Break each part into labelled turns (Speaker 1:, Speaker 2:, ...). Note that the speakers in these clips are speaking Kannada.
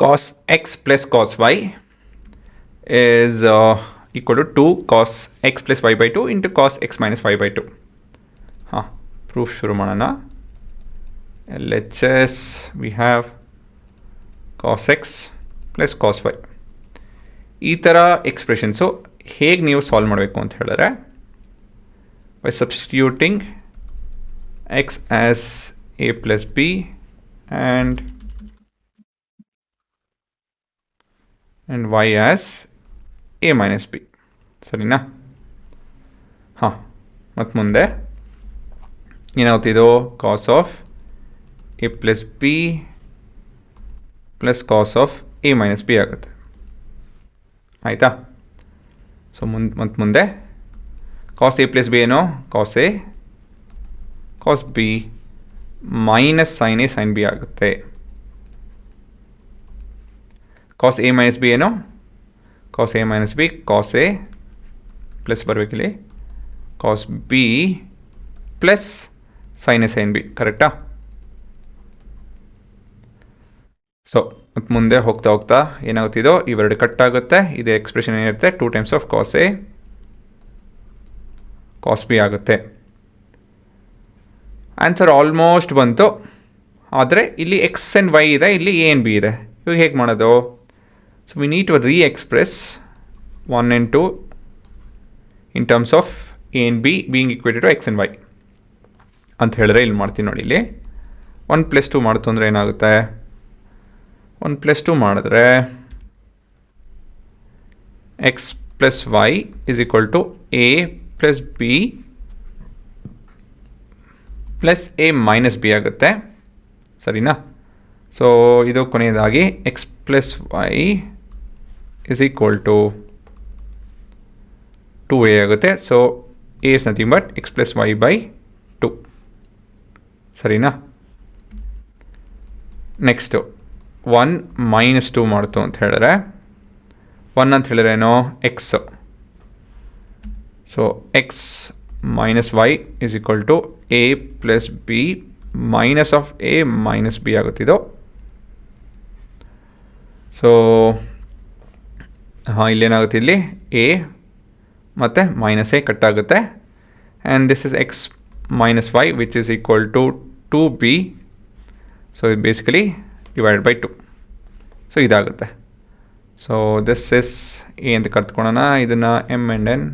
Speaker 1: cos x plus cos y is equal to 2 cos x plus y by 2 into cos x minus y by 2. ಹಾಂ ಪ್ರೂಫ್ ಶುರು ಮಾಡೋಣ. LHS we have cos x plus cos y. ಈ ಥರ ಎಕ್ಸ್ಪ್ರೆಷನ್ಸು ಹೇಗೆ ನೀವು ಸಾಲ್ವ್ ಮಾಡಬೇಕು ಅಂತ ಹೇಳಿದ್ರೆ, by substituting x as a plus b and y as a minus b. ಸರಿನಾ? ಹಾಂ, ಮತ್ತು ಮುಂದೆ ಏನಾಗ್ತಿದ್ದು cos of a plus B plus cos of a minus B ಆಗುತ್ತೆ. ಆಯಿತಾ? ಸೊ ಮತ್ತು ಮುಂದೆ ಕಾಸ್ ಎ ಪ್ಲಸ್ ಬಿ ಏನೋ cos A cos b minus sine a sine b ಆಗುತ್ತೆ. ಕಾಸ್ ಎ ಮೈನಸ್ ಬಿ ಏನೋ cos a minus b cos a plus ಬರಬೇಕಿಲ್ಲಿ cos b plus sine a sine b. ಕರೆಕ್ಟಾ? ಸೊ ಮತ್ತು ಮುಂದೆ ಹೋಗ್ತಾ ಹೋಗ್ತಾ ಏನಾಗುತ್ತಿದೋ ಇವೆರಡು ಕಟ್ ಆಗುತ್ತೆ. ಇದು ಎಕ್ಸ್ಪ್ರೆಷನ್ ಏನಿರುತ್ತೆ 2 times of cos A cos B ಆಗುತ್ತೆ. ಆನ್ಸರ್ ಆಲ್ಮೋಸ್ಟ್ ಬಂತು. ಆದರೆ ಇಲ್ಲಿ ಎಕ್ಸ್ ಆ್ಯಂಡ್ ವೈ ಇದೆ, ಇಲ್ಲಿ ಎ ಆ್ಯಂಡ್ ಬಿ ಇದೆ. ಇವಾಗ ಹೇಗೆ ಮಾಡೋದು? So we need to re-express 1 and 2 in terms of a and b being equated to x and y ಅಂತ ಹೇಳಿದ್ರೆ ಇಲ್ಲಿ ಮಾಡ್ತೀನಿ ನೋಡಿ. ಇಲ್ಲಿ 1 + 2 ಮಾಡ್ತು ಅಂದರೆ ಏನಾಗುತ್ತೆ? 1 + 2 ಮಾಡಿದ್ರೆ X plus Y is equal to A plus B plus A minus B ಆಗುತ್ತೆ. ಸರಿನಾ? ಸೊ ಇದು ಕೊನೆಯದಾಗಿ X plus Y is equal to 2a ಆಗುತ್ತೆ. So A is nothing but X plus Y by 2. ಸರಿನಾ? ನೆಕ್ಸ್ಟು 1 - 2 ಮಾಡ್ತು ಅಂತ ಹೇಳಿದ್ರೆ 1 ಅಂತ ಹೇಳಿದ್ರೆ ಏನೋ x. So x minus y is equal to A plus b minus of a minus b ಆಗುತ್ತಿದ್ದು. ಸೊ ಹಾಂ, ಇಲ್ಲೇನಾಗುತ್ತೆ? ಇಲ್ಲಿ ಎ ಮತ್ತು ಮೈನಸ್ ಎ ಕಟ್ಟಾಗುತ್ತೆ. And this is x minus y which is equal to 2b. So it basically divided by 2. So ಇದಾಗುತ್ತೆ. ಸೊ ದಿಸ್ ಇಸ್ ಎ ಅಂತ ಕರ್ತ್ಕೊಳ್ಳೋಣ. ಇದನ್ನು m and n.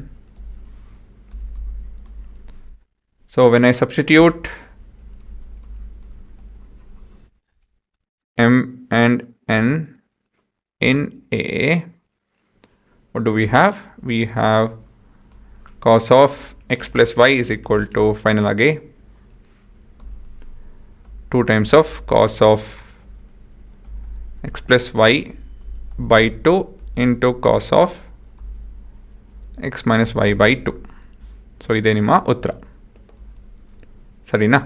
Speaker 1: So when I substitute m and n in a, what do we have? We have cos of x plus y is equal to final ಆಗಿ 2 times of cos of x plus y by 2 into cos of x minus y by 2. So ಇದೇ ನಿಮ್ಮ ಉತ್ತರ. ಸರಿನಾ?